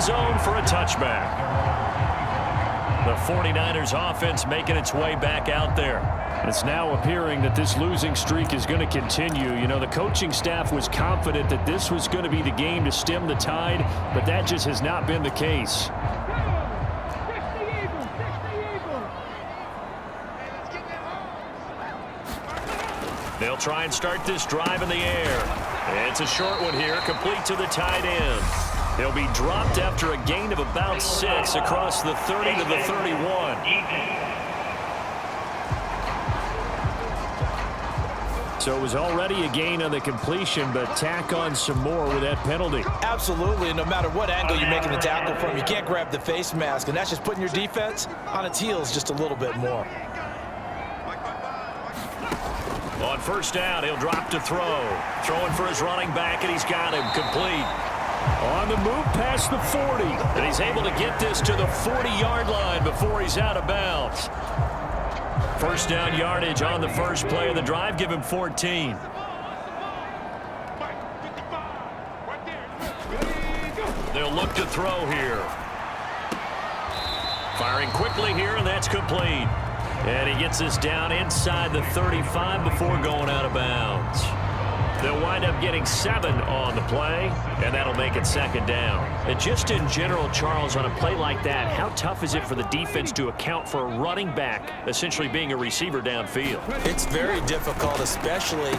zone for a touchback. The 49ers offense making its way back out there. It's now appearing that this losing streak is going to continue. You know, the coaching staff was confident that this was going to be the game to stem the tide, but that just has not been the case. They'll try and start this drive in the air. It's a short one here, complete to the tight end. He'll be dropped after a gain of about 6 across the 30 to the 31. So it was already a gain on the completion, but tack on some more with that penalty. Absolutely. No matter what angle you're making the tackle from, you can't grab the face mask, and that's just putting your defense on its heels just a little bit more. On first down, he'll drop to throw. Throwing for his running back, and he's got him complete. On the move past the 40. And he's able to get this to the 40-yard line before he's out of bounds. First down yardage on the first play of the drive. Give him 14. They'll look to throw here. Firing quickly here, and that's complete. And he gets this down inside the 35 before going out of bounds. They'll wind up getting 7 on the play, and that'll make it second down. And just in general, Charles, on a play like that, how tough is it for the defense to account for a running back essentially being a receiver downfield? It's very difficult, especially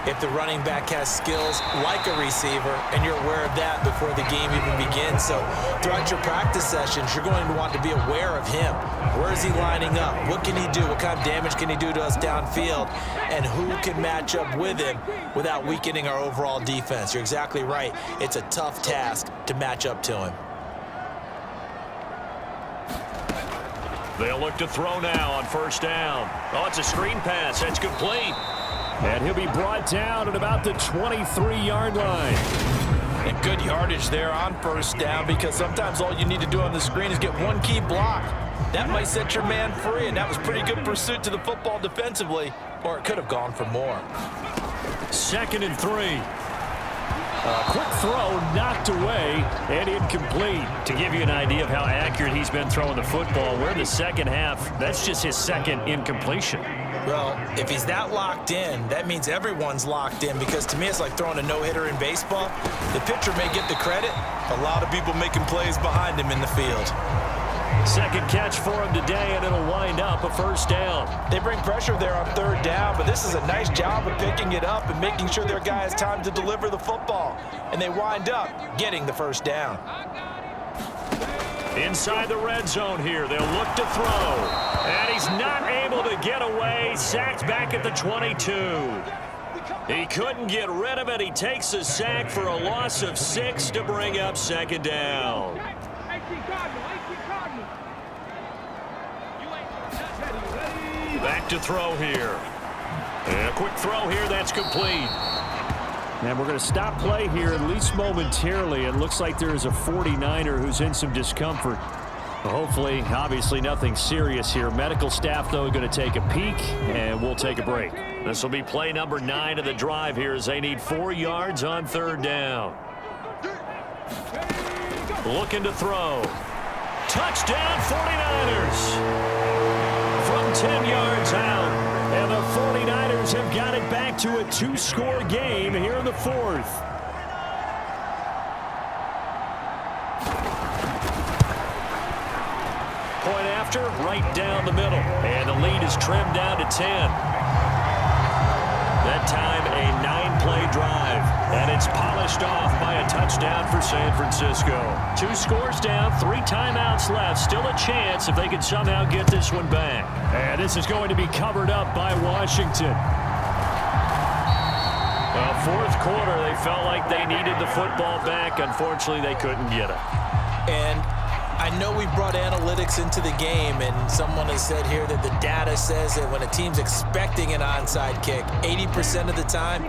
if the running back has skills like a receiver, and you're aware of that before the game even begins. So throughout your practice sessions, you're going to want to be aware of him. Where is he lining up? What can he do? What kind of damage can he do to us downfield? And who can match up with him without weakening our overall defense? You're exactly right. It's a tough task to match up to him. They'll look to throw now on first down. Oh, it's a screen pass. That's complete. And he'll be brought down at about the 23-yard line. And good yardage there on first down, because sometimes all you need to do on the screen is get one key block. That might set your man free, and that was pretty good pursuit to the football defensively, or it could have gone for more. 2nd and 3. A quick throw knocked away and incomplete. To give you an idea of how accurate he's been throwing the football, we're in the second half. That's just his second incompletion. Well, if he's that locked in, that means everyone's locked in, because to me it's like throwing a no-hitter in baseball. The pitcher may get the credit, a lot of people making plays behind him in the field. Second catch for him today, and it'll wind up a first down. They bring pressure there on third down, but this is a nice job of picking it up and making sure their guy has time to deliver the football. And they wind up getting the first down. Inside the red zone here, they'll look to throw. And he's not able to get away. Sacked back at the 22. He couldn't get rid of it. He takes a sack for a loss of 6 to bring up second down. Back to throw here. And a quick throw here, that's complete. And we're going to stop play here, at least momentarily. It looks like there is a 49er who's in some discomfort. Hopefully, obviously nothing serious here. Medical staff, though, going to take a peek, and we'll take a break. This will be play number 9 of the drive here as they need 4 yards on third down. Looking to throw. Touchdown, 49ers! From 10 yards out, and the 49ers have got it back to a 2-score game here in the 4th. Point after, right down the middle, and the lead is trimmed down to 10. That time, a 9-play drive, and it's polished off by a touchdown for San Francisco. 2 scores down, 3 timeouts left. Still a chance if they can somehow get this one back. And this is going to be covered up by Washington. Fourth quarter, they felt like they needed the football back. Unfortunately, they couldn't get it. And I know we brought analytics into the game, and someone has said here that the data says that when a team's expecting an onside kick, 80% of the time,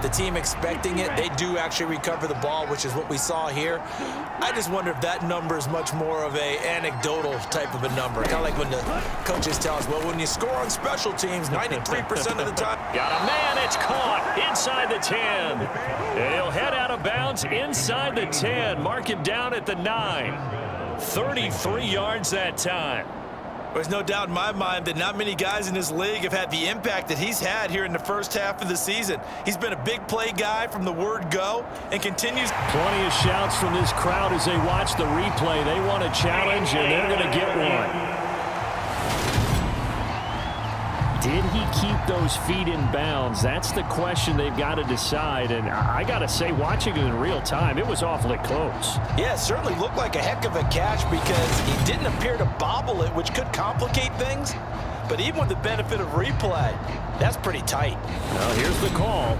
the team expecting it, they do actually recover the ball, which is what we saw here. I just wonder if that number is much more of a anecdotal type of a number. Kind of like when the coaches tell us, well, when you score on special teams, 93% of the time. Got a man, it's caught inside the 10. And he'll head out of of bounds inside the 10. Mark him down at the 9. 33 yards that time. There's no doubt in my mind that not many guys in this league have had the impact that he's had here in the first half of the season. He's been a big play guy from the word go and continues. Plenty of shouts from this crowd as they watch the replay. They want a challenge, and they're going to get one. Did he keep those feet in bounds? That's the question they've got to decide. And I got to say, watching it in real time, it was awfully close. Yeah, it certainly looked like a heck of a catch because he didn't appear to bobble it, which could complicate things. But even with the benefit of replay, that's pretty tight. Well, here's the call.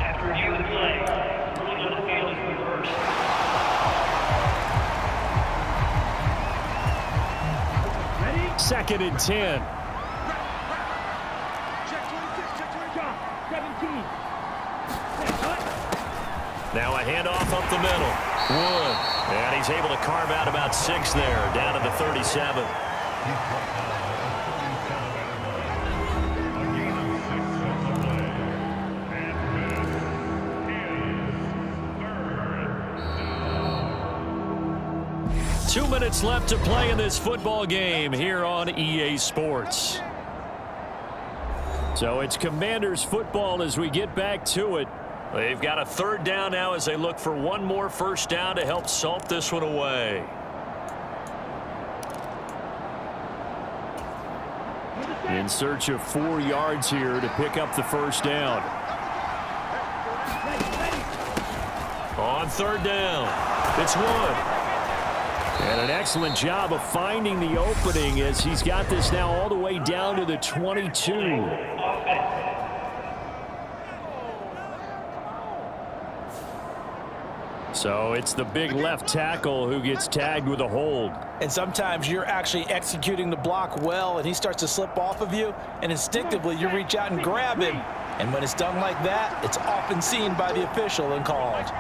After review of the play, ruling on the field is reversed. Second and 10. Now a handoff up the middle. Wood. And he's able to carve out about 6 there, down to the 37. Two minutes left to play in this football game here on EA Sports. So it's Commanders football as we get back to it. They've got a third down now as they look for one more first down to help salt this one away. In search of 4 yards here to pick up the first down. On third down, it's Wood. And an excellent job of finding the opening as he's got this now all the way down to the 22. So it's the big left tackle who gets tagged with a hold. And sometimes you're actually executing the block well, and he starts to slip off of you, and instinctively you reach out and grab him. And when it's done like that, it's often seen by the official and called.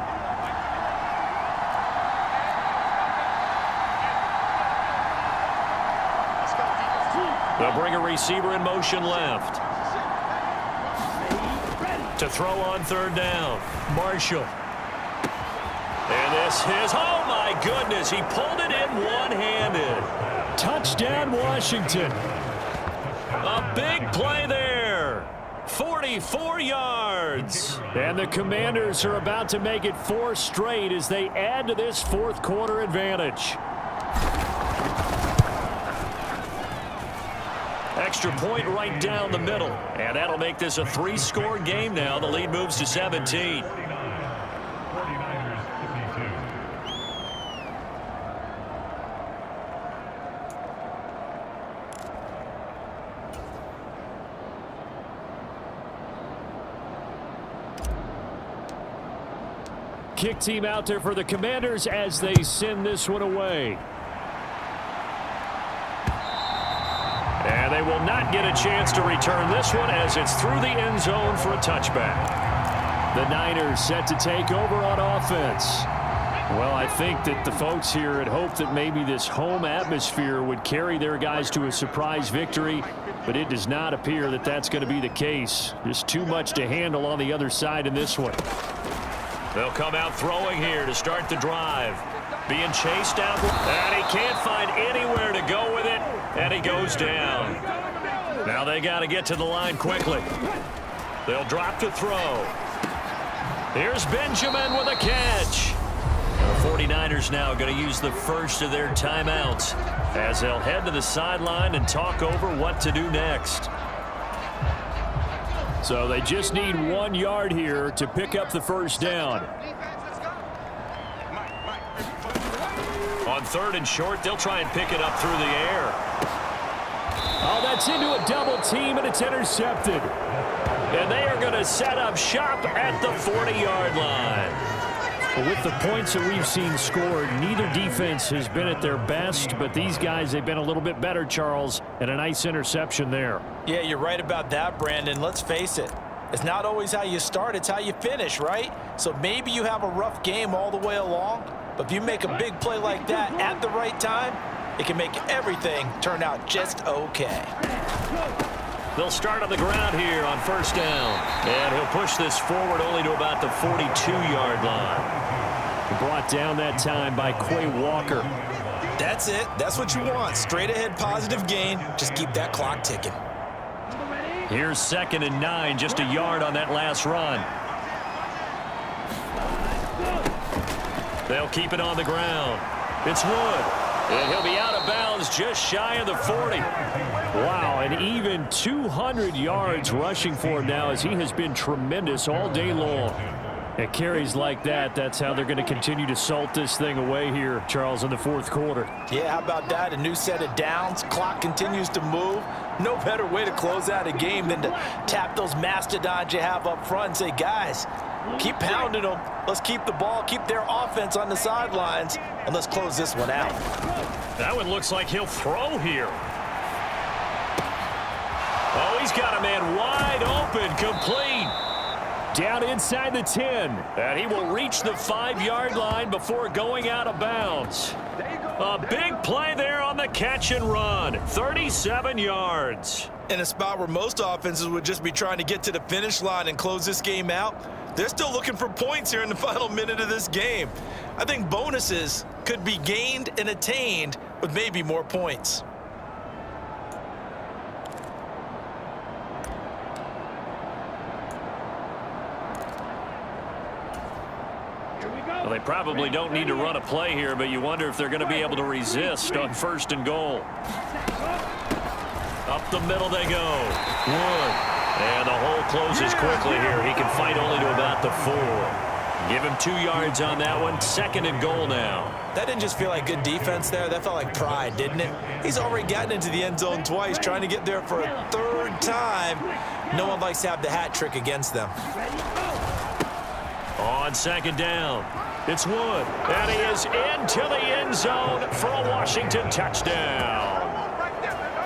They'll bring a receiver in motion left. To throw on third down, Marshall. And this is, oh my goodness, he pulled it in one-handed. Touchdown, Washington. A big play there. 44 yards. And the Commanders are about to make it 4 straight as they add to this fourth quarter advantage. Extra point right down the middle. And that'll make this a 3-score game now. The lead moves to 17. Kick team out there for the Commanders as they send this one away. And they will not get a chance to return this one as it's through the end zone for a touchback. The Niners set to take over on offense. Well, I think that the folks here had hoped that maybe this home atmosphere would carry their guys to a surprise victory, but it does not appear that that's going to be the case. Just too much to handle on the other side in this one. They'll come out throwing here to start the drive. Being chased out, and he can't find anywhere to go with it, and he goes down. Now they got to get to the line quickly. They'll drop to throw. Here's Benjamin with a catch. The 49ers now going to use the first of their timeouts as they'll head to the sideline and talk over what to do next. So they just need 1 yard here to pick up the first down. On third and short, they'll try and pick it up through the air. Oh, that's into a double team, and it's intercepted. And they are going to set up shop at the 40-yard line. Well, with the points that we've seen scored, neither defense has been at their best, but these guys, they've been a little bit better, Charles, and a nice interception there. Yeah, you're right about that, Brandon. Let's face it. It's not always how you start, it's how you finish, right? So maybe you have a rough game all the way along, but if you make a big play like that at the right time, it can make everything turn out just okay. They'll start on the ground here on first down. And he'll push this forward only to about the 42-yard line. Brought down that time by Quay Walker. That's it. That's what you want. Straight ahead positive gain. Just keep that clock ticking. Here's 2nd and 9, just a yard on that last run. They'll keep it on the ground. It's Wood. And he'll be out of bounds just shy of the 40. Wow, and even 200 yards rushing for him now as he has been tremendous all day long. At carries like that, that's how they're going to continue to salt this thing away here, Charles, in the fourth quarter. Yeah, how about that? A new set of downs. Clock continues to move. No better way to close out a game than to tap those mastodons you have up front and say, guys, keep pounding them. Let's keep the ball, keep their offense on the sidelines, and let's close this one out. That one looks like he'll throw here. Oh, he's got a man wide open, complete. Down inside the 10. And he will reach the 5-yard line before going out of bounds. A big play there on the catch and run. 37 yards. In a spot where most offenses would just be trying to get to the finish line and close this game out, they're still looking for points here in the final minute of this game. I think bonuses could be gained and attained with maybe more points. Well, they probably don't need to run a play here, but you wonder if they're going to be able to resist on 1st and goal. Up the middle they go. Wood. And the hole closes quickly here. He can fight only to about the 4. Give him 2 yards on that one. 2nd and goal now. That didn't just feel like good defense there. That felt like pride, didn't it? He's already gotten into the end zone twice, trying to get there for a 3rd time. No one likes to have the hat trick against them. On 2nd down, it's Wood. And he is into the end zone for a Washington touchdown.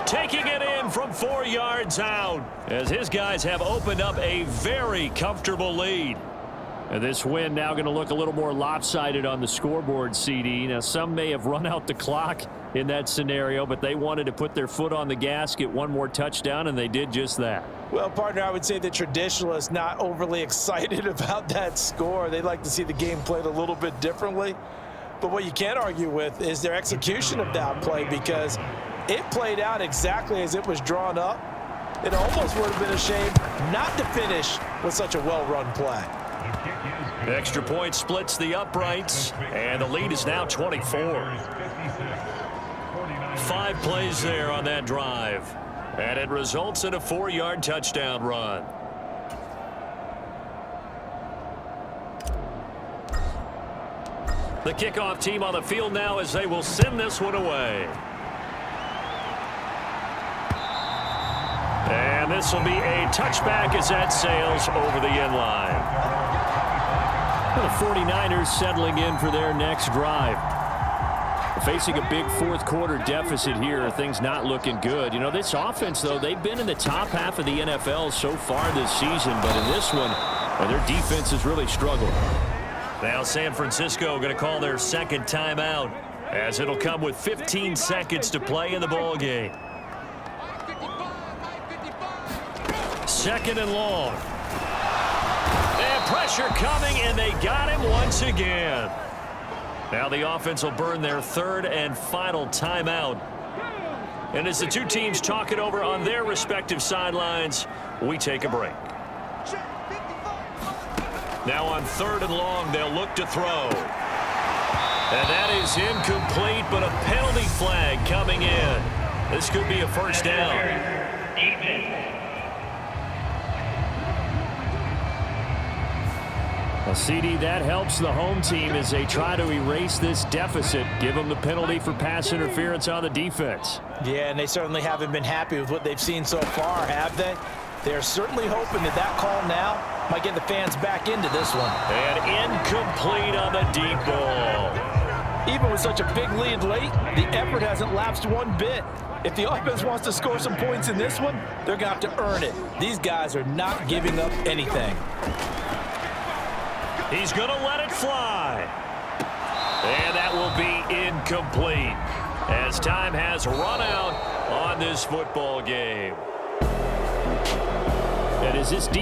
Taking it in from 4 yards out as his guys have opened up a very comfortable lead. And this win now going to look a little more lopsided on the scoreboard, CD. Now, some may have run out the clock in that scenario, but they wanted to put their foot on the gas, get one more touchdown, and they did just that. Well, partner, I would say the traditionalists not overly excited about that score. They'd like to see the game played a little bit differently. But what you can't argue with is their execution of that play, because it played out exactly as it was drawn up. It almost would have been a shame not to finish with such a well-run play. Extra point splits the uprights, and the lead is now 24. 5 plays there on that drive, and it results in a 4-yard touchdown run. The kickoff team on the field now as they will send this one away. And this will be a touchback as that sails over the end line. The 49ers settling in for their next drive. Facing a big fourth quarter deficit here, things not looking good. You know, this offense, though, they've been in the top half of the NFL so far this season, but in this one, their defense has really struggled. Now San Francisco going to call their 2nd timeout as it'll come with 15 seconds to play in the ball game. 2nd and long. And pressure coming, and they got him once again. Now the offense will burn their 3rd and final timeout. And as the two teams talk it over on their respective sidelines, we take a break. Now on 3rd and long, they'll look to throw. And that is incomplete, but a penalty flag coming in. This could be a 1st down. Well, CD, that helps the home team as they try to erase this deficit. Give them the penalty for pass interference on the defense. Yeah, and they certainly haven't been happy with what they've seen so far, have they? They're certainly hoping that that call now might get the fans back into this one. And incomplete on the deep ball. Even with such a big lead late, the effort hasn't lapsed one bit. If the offense wants to score some points in this one, they're going to have to earn it. These guys are not giving up anything. He's going to let it fly. And that will be incomplete as time has run out on this football game. And as this defense